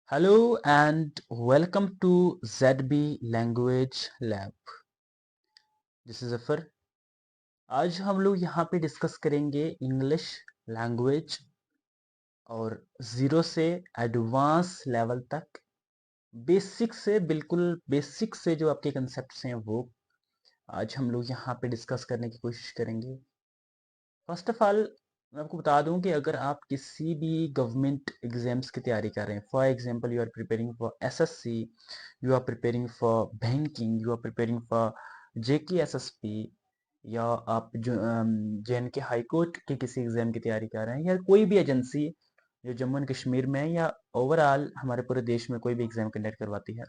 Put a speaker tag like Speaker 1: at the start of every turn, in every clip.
Speaker 1: Hello and welcome to ZB Language Lab. This is Zafar. आज हम लोग यहाँ पे डिस्कस करेंगे इंग्लिश लैंग्वेज और ज़ीरो से एडवांस लेवल तक बेसिक से बिल्कुल बेसिक से जो आपके कंसेप्ट्स हैं वो आज हम लोग यहाँ पे डिस्कस करने की कोशिश करेंगे। फर्स्ट ऑफ ऑल मैं आपको बता दूं कि अगर आप किसी भी गवर्नमेंट एग्जाम्स की तैयारी कर रहे हैं, for example you are preparing for SSC, you are preparing for banking, you are preparing for JK SSP, या आप जो जेएनके हाई कोर्ट के किसी एग्जाम की तैयारी कर रहे हैं, या कोई भी एजेंसी जो जम्मू एंड कश्मीर में है या ओवरऑल हमारे पूरे देश में कोई भी एग्जाम कंडक्ट करवाती है,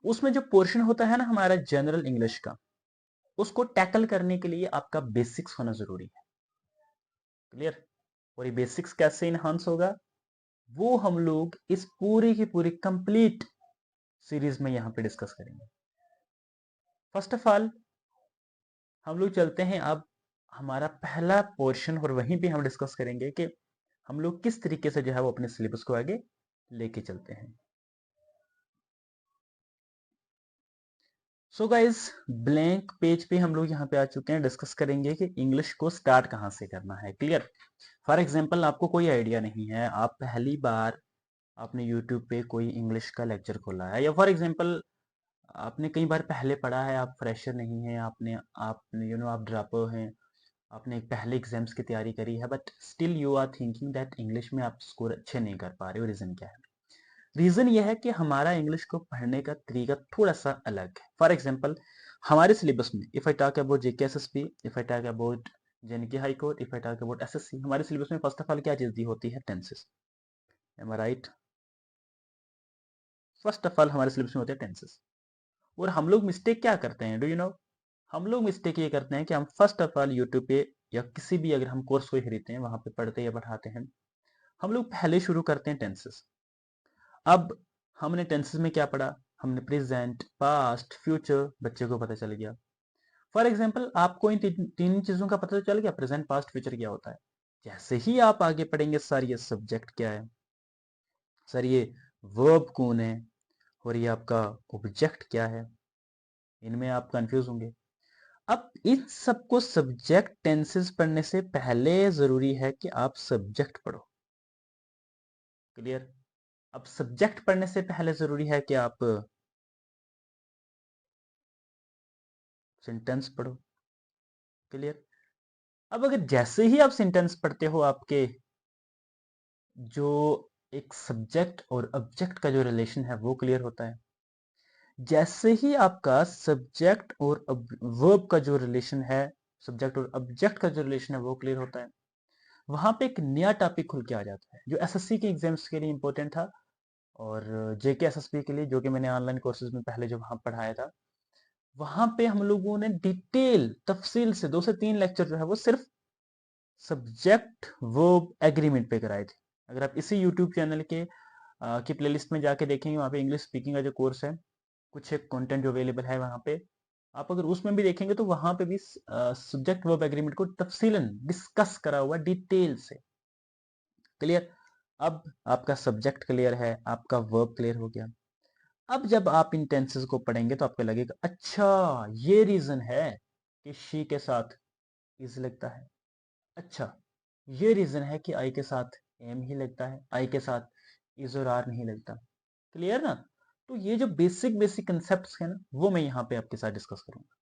Speaker 1: उसमें जो पोर्शन होता है ना हमारा जनरल इंग्लिश का, उसको टैकल करने के लिए आपका बेसिक्स होना जरूरी है। क्लियर? और ये बेसिक्स कैसे इनहांस होगा वो हम लोग इस पूरी की पूरी कंप्लीट सीरीज में यहाँ पे डिस्कस करेंगे। फर्स्ट ऑफ ऑल हम लोग चलते हैं अब हमारा पहला पोर्शन, और वहीं पे हम डिस्कस करेंगे कि हम लोग किस तरीके से जो है वो अपने सिलेबस को आगे लेके चलते हैं। सो गाइज, ब्लैंक पेज पे हम लोग यहाँ पे आ चुके हैं। डिस्कस करेंगे कि इंग्लिश को स्टार्ट कहाँ से करना है। क्लियर? फॉर एग्जाम्पल आपको कोई आइडिया नहीं है, आप पहली बार आपने यूट्यूब पे कोई इंग्लिश का लेक्चर खोला है, या फॉर एग्जाम्पल आपने कई बार पहले पढ़ा है, आप फ्रेशर नहीं हैं, आपने आप ड्रॉपर हैं, आपने पहले एग्जाम्स की तैयारी करी है, but still you are thinking that English में आप स्कोर अच्छे नहीं कर पा रहे हो। रीज़न क्या है? रीज़न यह है कि हमारा इंग्लिश को पढ़ने का तरीका थोड़ा सा अलग है। फॉर एग्जाम्पल हमारे सिलेबस में, if I talk about JK SSP, if I talk about JNK high court, if I talk about SSC, हमारे सिलेबस में फर्स्ट ऑफ ऑल क्या चीज़ दी होती है? Tenses. Am I right? First of all हमारे सिलेबस में होते हैं टेंसेस। और हम लोग मिस्टेक क्या करते हैं, डू यू नो? हम लोग मिस्टेक ये करते हैं कि हम फर्स्ट ऑफ ऑल यूट्यूब पे या किसी भी अगर हम कोर्स कोई खरीदते हैं वहां पे पढ़ते या पढ़ाते हैं, हम लोग पहले शुरू करते हैं टेंसेस। अब हमने टेंसेस में क्या पढ़ा? हमने प्रेजेंट, पास्ट, फ्यूचर, बच्चे को पता चल गया। फॉर एग्जाम्पल आपको इन तीन चीजों का पता चल गया, प्रेजेंट, पास्ट, फ्यूचर क्या होता है। जैसे ही आप आगे पढ़ेंगे, सर ये सब्जेक्ट क्या है, सर ये वर्ब कौन है, और ये आपका ऑब्जेक्ट क्या है, इनमें आप कंफ्यूज होंगे। अब इन सबको सब्जेक्ट टेंसेस पढ़ने से पहले जरूरी है कि आप सब्जेक्ट पढ़ो। क्लियर? अब सब्जेक्ट पढ़ने से पहले जरूरी है कि आप सेंटेंस पढ़ो। क्लियर? अब अगर जैसे ही आप सेंटेंस पढ़ते हो, आपके जो एक सब्जेक्ट और ऑब्जेक्ट का जो रिलेशन है वो क्लियर होता है। जैसे ही आपका सब्जेक्ट और वर्ब का जो रिलेशन है, सब्जेक्ट और ऑब्जेक्ट का जो रिलेशन है वो क्लियर होता है, वहां पे एक नया टॉपिक खुल के आ जाता है जो एसएससी के एग्जाम्स के लिए इंपॉर्टेंट था, और जेके एसएसबी के लिए, जो कि मैंने ऑनलाइन कोर्सेज में पहले जो वहां पढ़ाया था, वहां पे हम लोगों ने डिटेल तफसील से 2 से 3 लेक्चर जो है वो सिर्फ सब्जेक्ट वर्ब एग्रीमेंट पे कराए थे। अगर आप इसी यूट्यूब चैनल के की प्लेलिस्ट में जाके देखेंगे, वहाँ पे इंग्लिश स्पीकिंग का जो कोर्स है, कुछ एक कंटेंट जो अवेलेबल है वहाँ पे, आप अगर उसमें भी देखेंगे तो वहाँ पे भी सब्जेक्ट वर्ब एग्रीमेंट को तफसीलन डिस्कस करा हुआ डिटेल से। क्लियर? अब आपका सब्जेक्ट क्लियर है, आपका वर्ब क्लियर हो गया। अब जब आप इन टेंसेस को पढ़ेंगे तो आपको लगेगा अच्छा ये रीजन है कि शी के साथ इज लगता है, अच्छा ये रीजन है कि आई के साथ एम ही लगता है, आई के साथ इज और आर नहीं लगता। क्लियर ना? तो ये जो बेसिक बेसिक कंसेप्ट है ना, वो मैं यहाँ पे आपके साथ डिस्कस करूंगा।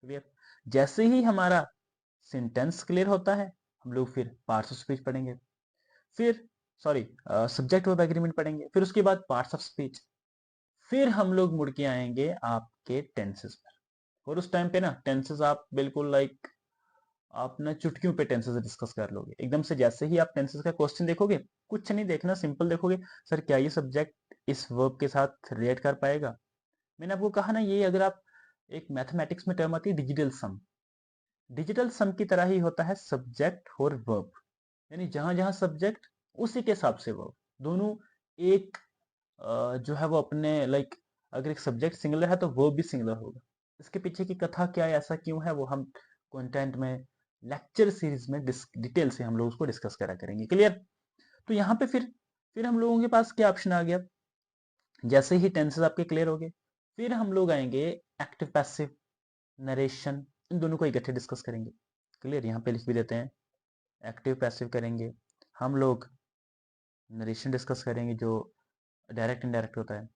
Speaker 1: क्लियर? जैसे ही हमारा सेंटेंस क्लियर होता है, हम लोग फिर पार्ट्स ऑफ स्पीच पढ़ेंगे, फिर सॉरी सब्जेक्ट वर्ब एग्रीमेंट पढ़ेंगे, फिर उसके बाद पार्ट्स ऑफ स्पीच, फिर हम लोग मुड़ के आएंगे आपके टेंसेस पर। और उस टाइम पे ना टेंसेस आप बिल्कुल लाइक आप ना चुटकियों पे टेंसेस डिस्कस कर लोगे एकदम से। जैसे ही आप टेंसेस का क्वेश्चन देखोगे, कुछ नहीं देखना, सिंपल देखोगे, सर क्या ये सब्जेक्ट इस वर्ब के साथ रिलेट कर पाएगा। मैंने आपको कहा ना, ये अगर आप एक मैथमेटिक्स में टर्म आती है डिजिटल सम, डिजिटल सम की तरह ही होता है सब्जेक्ट और वर्ब। यानी जहां जहां सब्जेक्ट, उसी के हिसाब से वर्ब, दोनों एक जो है वो अपने लाइक, अगर एक सब्जेक्ट सिंगुलर है तो वर्ब भी सिंगुलर होगा। इसके पीछे की कथा क्या है, ऐसा क्यों है, वो हम कंटेंट में लेक्चर सीरीज में डिटेल से हम लोग उसको डिस्कस करा करेंगे। क्लियर? तो यहाँ पे फिर फिर हम लोगों के पास क्या ऑप्शन आ गया, जैसे ही टेंसेस आपके क्लियर हो गए, फिर हम लोग आएंगे एक्टिव पैसिव, नरेशन, इन दोनों को इकट्ठे डिस्कस करेंगे। क्लियर, यहाँ पे लिख भी देते हैं, एक्टिव पैसिव करेंगे हम लोग, नरेशन डिस्कस करेंगे जो डायरेक्ट इनडायरेक्ट होता है,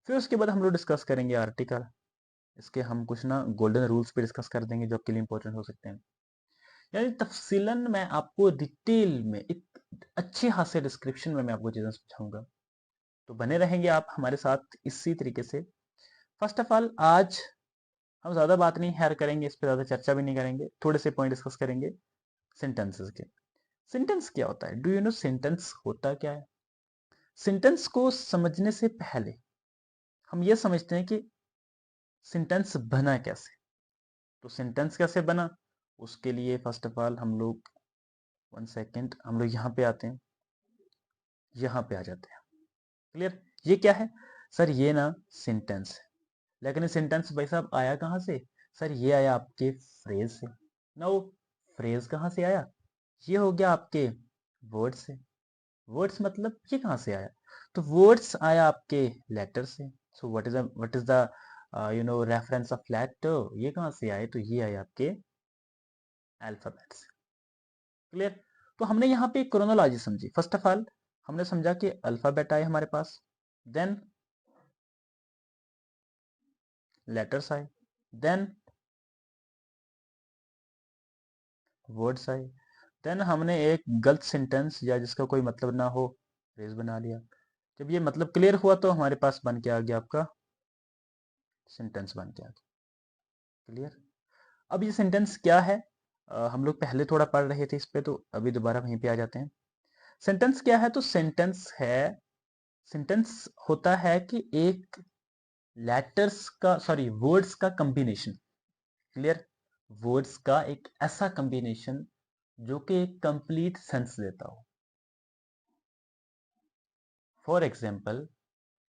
Speaker 1: फिर उसके बाद हम लोग डिस्कस करेंगे आर्टिकल, इसके हम कुछ ना गोल्डन रूल्स पे डिस्कस कर देंगे जो आपके लिए इंपॉर्टेंट हो सकते हैं। यानी तफसीलन मैं आपको डिटेल में एक अच्छे हाथ से डिस्क्रिप्शन में मैं आपको चीज़ें समझाऊंगा, तो बने रहेंगे आप हमारे साथ इसी तरीके से। फर्स्ट ऑफ ऑल आज हम ज़्यादा बात नहीं हैर करेंगे, इस पर ज़्यादा चर्चा भी नहीं करेंगे, थोड़े से पॉइंट डिस्कस करेंगे सेंटेंसेस के। सेंटेंस क्या होता है, डू यू नो सेंटेंस होता क्या है? सेंटेंस को समझने से पहले हम ये समझते हैं कि सेंटेंस बना कैसे। तो सेंटेंस कैसे बना, उसके लिए फर्स्ट ऑफ ऑल हम लोग, वन सेकेंड, हम लोग यहाँ पे आते हैं, यहाँ पे आ जाते हैं। क्लियर, ये क्या है सर, ये ना सेंटेंस है, लेकिन ये सेंटेंस भाई साहब आया कहाँ से? सर ये आया आपके फ्रेज से। ना वो फ्रेज कहाँ से आया? ये हो गया आपके वर्ड से। वर्ड्स मतलब ये कहाँ से आया? तो वर्ड्स आया आपके लेटर से। So what is the reference of letter, ये कहाँ से आए? तो ये आए आपके अल्फाबेट से। क्लियर, तो हमने यहाँ पे क्रोनोलॉजी समझी। फर्स्ट ऑफ ऑल हमने समझा कि अल्फाबेट आए हमारे पास, देन लेटर्स आए, देन वर्ड्स आए, देन हमने एक गलत सेंटेंस या जिसका कोई मतलब ना हो फ्रेज बना लिया। जब ये मतलब क्लियर हुआ तो हमारे पास बन के आ गया आपका सेंटेंस बन के आ गया। क्लियर, अब ये सेंटेंस क्या है, हम लोग पहले थोड़ा पढ़ रहे थे इस पे, तो अभी दोबारा वहीं पे आ जाते हैं। सेंटेंस क्या है? तो सेंटेंस है, सेंटेंस होता है कि एक लेटर्स का, सॉरी वर्ड्स का कॉम्बिनेशन। क्लियर, वर्ड्स का एक ऐसा कॉम्बिनेशन जो कि एक कंप्लीट सेंस देता हो। फॉर एग्जाम्पल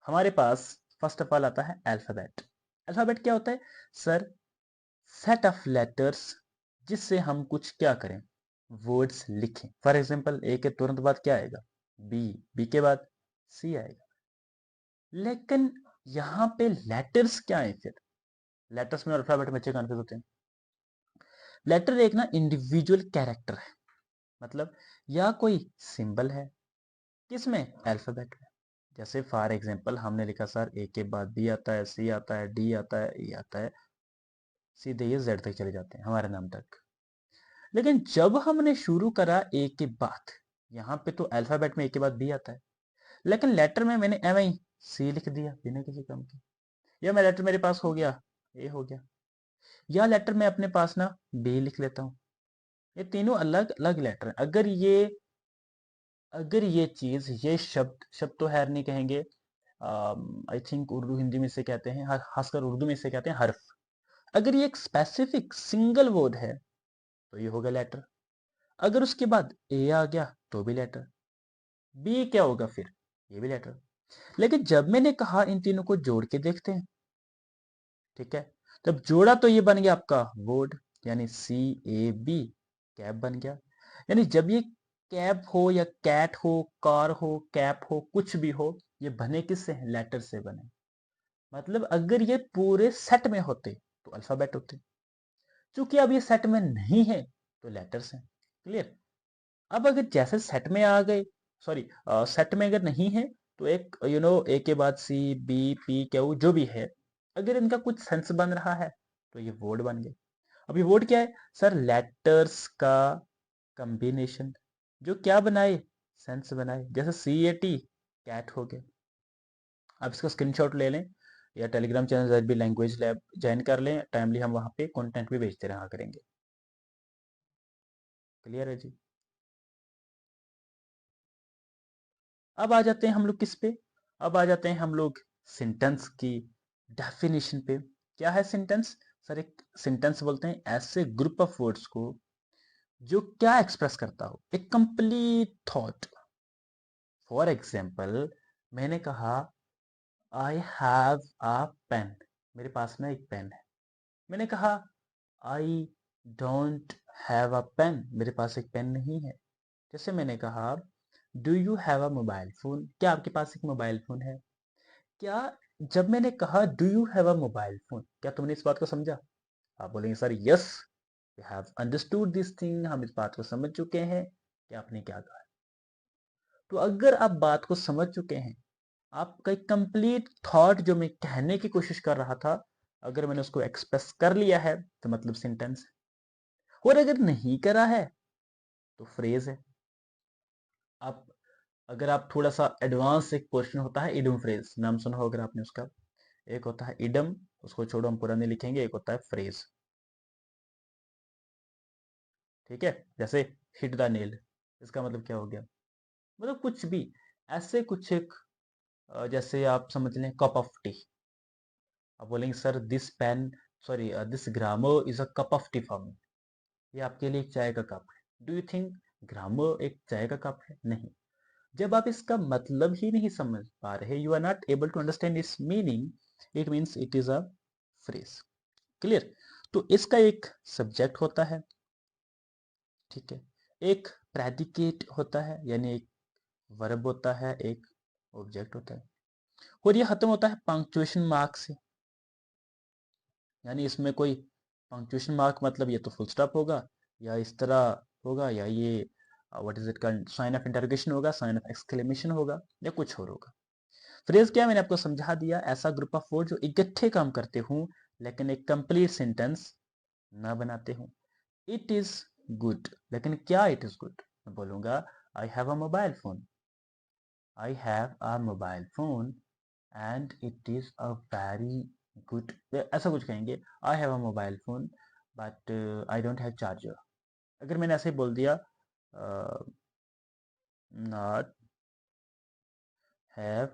Speaker 1: हमारे पास फर्स्ट ऑफ ऑल आता है अल्फाबेट। अल्फाबेट क्या होता है सर? सेट ऑफ लेटर्स जिससे हम कुछ क्या करें, वर्ड्स लिखें। फॉर एग्जाम्पल ए के तुरंत बाद क्या आएगा? बी, बी के बाद सी आएगा। लेकिन यहाँ पे लेटर्स क्या है फिर? लेटर्स में अल्फाबेट में अच्छे कन्फ्यूज होते हैं। लेटर एक ना इंडिविजुअल कैरेक्टर है, मतलब या कोई सिंबल है, किसमें? अल्फाबेट में। जैसे फॉर एग्जाम्पल हमने लिखा सर ए के बाद बी आता है, सी आता है, डी आता है, ई आता है, सीधे ये जेड तक चले जाते हैं हमारे नाम तक। लेकिन जब हमने शुरू करा ए के बाद, यहाँ पे तो अल्फाबेट में ए के बाद बी आता है, लेकिन लेटर में मैंने एम आई सी लिख दिया बिना किसी काम के, या मैं लेटर मेरे पास हो गया ए हो गया, या लेटर में अपने पास ना बी लिख लेता हूँ। ये तीनों अलग अलग लेटर हैं। अगर ये चीज, ये शब्द, शब्द तो खैर नहीं कहेंगे, आई थिंक उर्दू हिंदी में इसे कहते हैं, खासकर उर्दू में इसे कहते हैं हर्फ। अगर ये एक स्पेसिफिक सिंगल वर्ड है तो ये होगा लेटर। अगर उसके बाद ए आ गया तो भी लेटर, बी क्या होगा फिर? ये भी लेटर। लेकिन जब मैंने कहा इन तीनों को जोड़ के देखते हैं, ठीक है, जब जोड़ा तो ये बन गया आपका वर्ड, यानी सी ए बी, कैब बन गया। यानी जब ये कैब हो या कैट हो, कार हो, कैप हो, कुछ भी हो, ये बने किससे? लेटर से बने। मतलब अगर ये पूरे सेट में होते तो अल्फाबेट होते, क्योंकि अब ये सेट में नहीं है तो लेटर्स हैं। क्लियर, अब अगर जैसे सेट में आ गए, सॉरी सेट में अगर नहीं है तो एक ए के बाद सी, बी, पी, क्यू जो भी है, अगर इनका कुछ सेंस बन रहा है तो ये वर्ड बन गए। अब ये वर्ड क्या है सर? लेटर्स का कॉम्बिनेशन जो क्या बनाए? सेंस बनाए। जैसे सी ए टी, कैट हो गया। आप इसका स्क्रीनशॉट ले लें या Telegram channel ZB language lab join कर लें, टाइमली हम वहाँ पे कंटेंट भी भेजते रहा करेंगे। क्लियर है जी? अब आ जाते हैं हम लोग किस पे? अब आ जाते हैं हम लोग सेंटेंस की डेफिनेशन पे। क्या है सेंटेंस? सर एक सेंटेंस बोलते हैं ऐसे ग्रुप ऑफ वर्ड्स को जो क्या एक्सप्रेस करता हो, एक कंप्लीट थॉट। फॉर एग्जाम्पल मैंने कहा आई हैव अ पेन, मेरे पास में एक पेन है। मैंने कहा I don't have a pen, मेरे पास एक पेन नहीं है। जैसे मैंने कहा do you have a mobile phone, क्या आपके पास एक मोबाइल फोन है? क्या जब मैंने कहा do you have a mobile phone, क्या तुमने इस बात को समझा? आप बोलेंगे sir yes, we have understood this thing, हम इस बात को समझ चुके हैं कि आपने क्या कहा। तो अगर आप बात को समझ चुके हैं, आपका एक कंप्लीट थॉट जो मैं कहने की कोशिश कर रहा था, अगर मैंने उसको एक्सप्रेस कर लिया है तो मतलब सेंटेंस है। और अगर नहीं करा है तो फ्रेज है। आप अगर आप थोड़ा सा एडवांस, एक क्वेश्चन होता है इडम फ्रेज, नाम सुना हो अगर आपने उसका। एक होता है इडम, उसको छोड़ो हम पूरा नहीं लिखेंगे, एक होता है फ्रेज। ठीक है, जैसे हिट द नेल, इसका मतलब क्या हो गया? मतलब कुछ भी ऐसे कुछ एक जैसे आप समझ लें कप ऑफ टी। आप बोलेंगे sir this pen, sorry this grammar is a cup of tea for me, ये आपके लिए एक चाय का कप है। डू यू थिंक ग्रामर एक चाय का कप है? नहीं। जब आप इसका मतलब ही नहीं समझ पा रहे, you are not able to understand its meaning, it means it is a phrase. Clear? तो इसका एक सब्जेक्ट होता है, ठीक है, एक प्रेडिकेट होता है यानी एक वर्ब होता है, एक ऑब्जेक्ट होता है, और ये खत्म होता है पंक्चुएशन मार्क से। यानी इसमें कोई पंक्चुएशन मार्क मतलब ये तो फुल स्टॉप होगा, या इस तरह होगा, या ये what is it called, sign of interrogation होगा, साइन ऑफ एक्सक्लेमेशन होगा, या कुछ और होगा। फ्रेज क्या, मैंने आपको समझा दिया, ऐसा ग्रुप ऑफ वर्ड जो इकट्ठे काम करते हूं लेकिन एक कंप्लीट सेंटेंस ना बनाते हूं। इट इज गुड, लेकिन क्या इट इज गुड? मैं बोलूंगा I have a mobile phone, I have a mobile phone and it is a very good, ऐसा कुछ कहेंगे। I have a mobile phone but I don't have charger. अगर मैंने ऐसे ही बोल दिया नॉट हैव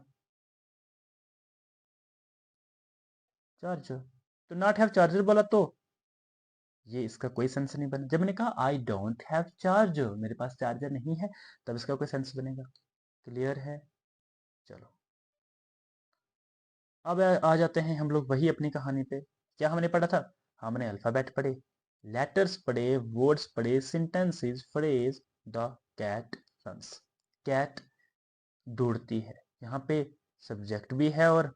Speaker 1: चार्जर, तो नॉट हैव चार्जर बोला तो ये इसका कोई सेंस नहीं बना। जब मैंने कहा आई डोंट हैव चार्जर, मेरे पास चार्जर नहीं है, तब इसका कोई सेंस बनेगा। क्लियर है? चलो, अब आ जाते हैं हम लोग वही अपनी कहानी पे। क्या हमने पढ़ा था? हमने अल्फाबेट पढ़े, लेटर्स पढ़े, वर्ड्स पढ़े, sentences, phrase, the cat runs. Cat दौड़ती है, यहाँ पे सब्जेक्ट भी है और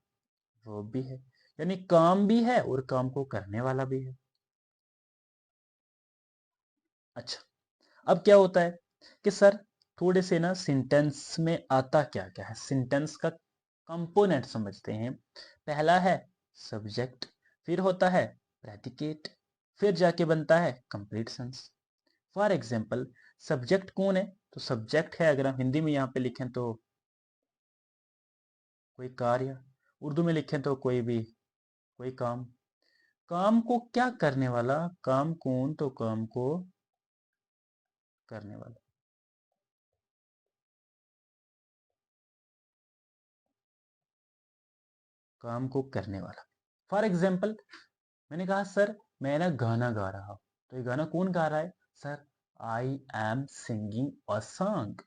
Speaker 1: वर्ब भी है, यानी काम भी है और काम को करने वाला भी है। अच्छा, अब क्या होता है कि सर थोड़े से ना सेंटेंस में आता क्या क्या है, सेंटेंस का कंपोनेंट समझते हैं। पहला है सब्जेक्ट, फिर होता है प्रेडिकेट, फिर जाके बनता है complete sense. For example, subject कौन है? तो सब्जेक्ट है, अगर हम हिंदी में यहाँ पे लिखें तो कोई कार्य, उर्दू में लिखें तो कोई भी कोई काम। काम को क्या करने वाला? काम कौन? तो काम को करने वाला। काम को करने वाला। फॉर एग्जाम्पल, मैंने कहा सर मैं ना गाना गा रहा हूँ, तो ये गाना कौन गा रहा है? Sir I am singing a song.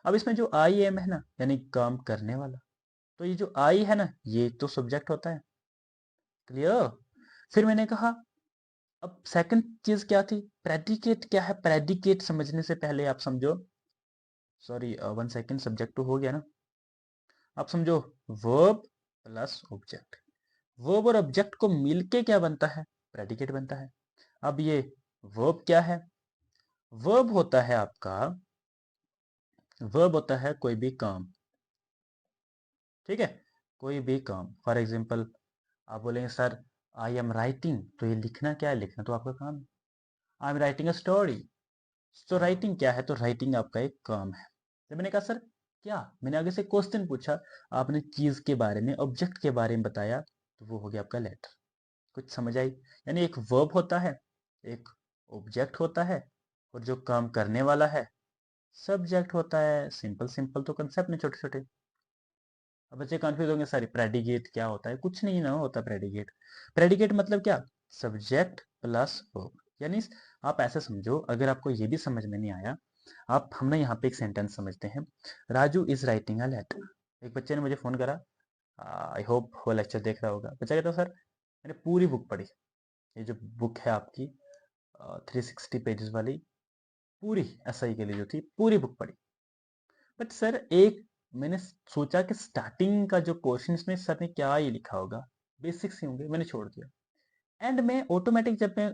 Speaker 1: अब इसमें जो आई एम है ना, यानी काम करने वाला, तो ये जो आई है ना, ये तो सब्जेक्ट होता है। क्लियर? फिर मैंने कहा अब सेकंड चीज क्या थी? प्रेडिकेट क्या है? प्रेडिकेट समझने से पहले आप समझो, सॉरी 1 सेकेंड, सब्जेक्ट तो हो गया ना, आप समझो वर्ब प्लस ऑब्जेक्ट। वर्ब और ऑब्जेक्ट को मिलके क्या बनता है? प्रेडिकेट बनता है। अब ये वर्ब क्या है? वर्ब होता है आपका, वर्ब होता है कोई भी काम, ठीक है, कोई भी काम। फॉर एग्जाम्पल, आप बोलेंगे सर आई एम राइटिंग, तो ये लिखना क्या है? लिखना तो आपका काम है। I am writing a story, तो राइटिंग क्या है? तो राइटिंग आपका एक काम है। जब मैंने कहा सर क्या, मैंने आगे से क्वेश्चन पूछा, आपने चीज के बारे में, ऑब्जेक्ट के बारे में बताया, तो वो हो गया आपका लेटर। कुछ समझ आई? यानी एक वर्ब होता है, एक ऑब्जेक्ट होता है, और जो काम करने वाला है सब्जेक्ट होता है। सिंपल सिंपल तो कंसेप्ट ने छोटे छोटे। अब बच्चे कंफ्यूज होंगे, सारी प्रेडिकेट क्या होता है? कुछ नहीं ना होता प्रेडिकेट। प्रेडिकेट मतलब क्या? Subject plus verb. यानी आप ऐसे समझो, अगर आपको ये भी समझ में नहीं आया, आप हमने यहाँ पे एक सेंटेंस समझते हैं, Raju is writing a letter. एक बच्चे ने मुझे फोन करा, आई होप वो लेक्चर देख रहा होगा। बच्चा कहता सर मैंने पूरी बुक पढ़ी, ये जो बुक है आपकी 360 पेजेस वाली, पूरी एसआई के लिए जो थी, पूरी बुक पढ़ी। बट सर एक मैंने सोचा कि स्टार्टिंग का जो पोर्शन इसमें सर ने क्या ये लिखा होगा, बेसिक्स ही होंगे, मैंने छोड़ दिया। एंड में ऑटोमेटिक जब मैं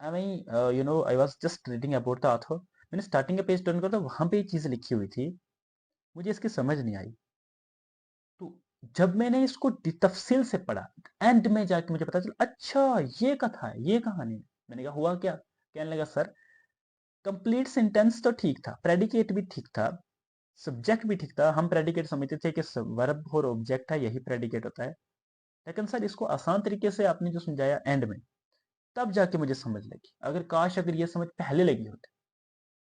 Speaker 1: I I was just reading about the author, मैंने स्टार्टिंग का पेज टर्न करा तो वहां पे ये चीज लिखी हुई थी, मुझे इसकी समझ नहीं आई। तो जब मैंने इसको तफसील से पढ़ा, एंड में जाके मुझे पता चला अच्छा ये कथा है, ये कहानी है। मैंने कहा हुआ क्या? कहने लगा सर कंप्लीट सेंटेंस तो ठीक था, प्रेडिकेट भी ठीक था, सब्जेक्ट भी ठीक था, हम प्रेडिकेट समझते थे कि वर्ब और ऑब्जेक्ट है, यही प्रेडिकेट होता है। लेकिन सर इसको आसान तरीके से आपने जो समझाया एंड में, तब जाके मुझे समझ लगी। अगर काश अगर ये समझ पहले लगी होती,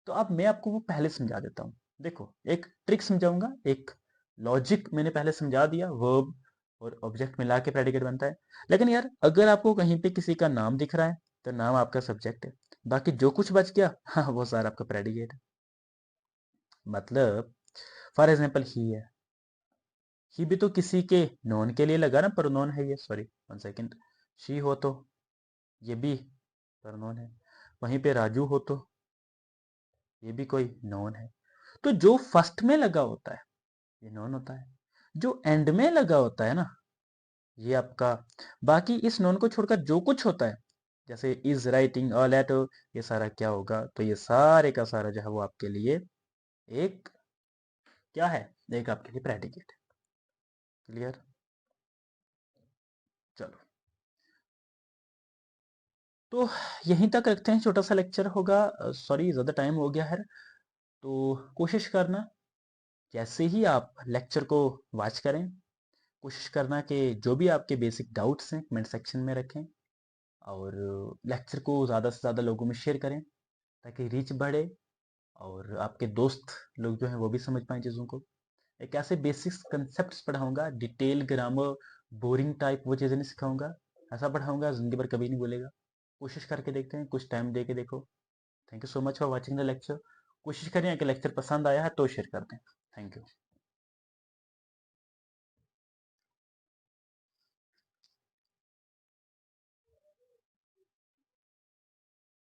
Speaker 1: तो अब मैं आपको वो पहले समझा देता हूँ। देखो एक ट्रिक समझाऊंगा, एक लॉजिक मैंने पहले समझा दिया, वर्ब और ऑब्जेक्ट मिला के प्रेडिकेट बनता है। लेकिन यार अगर आपको कहीं पे किसी का नाम दिख रहा है तो नाम आपका सब्जेक्ट है, बाकी जो कुछ बच गया हाँ वो सारा आपका प्रेडिकेट है। मतलब फॉर एग्जाम्पल ही है, ही भी तो किसी के नॉन के लिए लगा ना, प्रोनोन है ये, सॉरी वन सेकेंड। शी हो तो ये भी प्रोनोन है, वहीं पे राजू हो तो ये भी कोई नॉन है। तो जो फर्स्ट में लगा होता है ये नॉन होता है, जो एंड में लगा होता है ना ये आपका, बाकी इस नॉन को छोड़कर जो कुछ होता है जैसे इज राइटिंग अ लेटर, ये सारा क्या होगा, तो ये सारे का सारा जो है वो आपके लिए एक क्या है, एक आपके लिए प्रेडिकेट। क्लियर? चलो तो यहीं तक रखते हैं, छोटा सा लेक्चर होगा, सॉरी ज़्यादा टाइम हो गया है। तो कोशिश करना जैसे ही आप लेक्चर को वॉच करें, कोशिश करना कि जो भी आपके बेसिक डाउट्स हैं कमेंट सेक्शन में रखें, और लेक्चर को ज़्यादा से ज़्यादा लोगों में शेयर करें ताकि रीच बढ़े, और आपके दोस्त लोग जो हैं वो भी समझ पाएँ चीज़ों को। एक ऐसे बेसिक्स कंसेप्ट्स पढ़ाऊँगा, डिटेल ग्रामर, बोरिंग टाइप वो चीज़ें नहीं सिखाऊँगा। ऐसा पढ़ाऊँगा ज़िंदगी भर कभी नहीं भूलेगा। कोशिश करके देखते हैं, कुछ टाइम दे के देखो। Thank you so much for watching the lecture. कोशिश करें, अगर लेक्चर पसंद आया है तो शेयर कर दें। Thank you.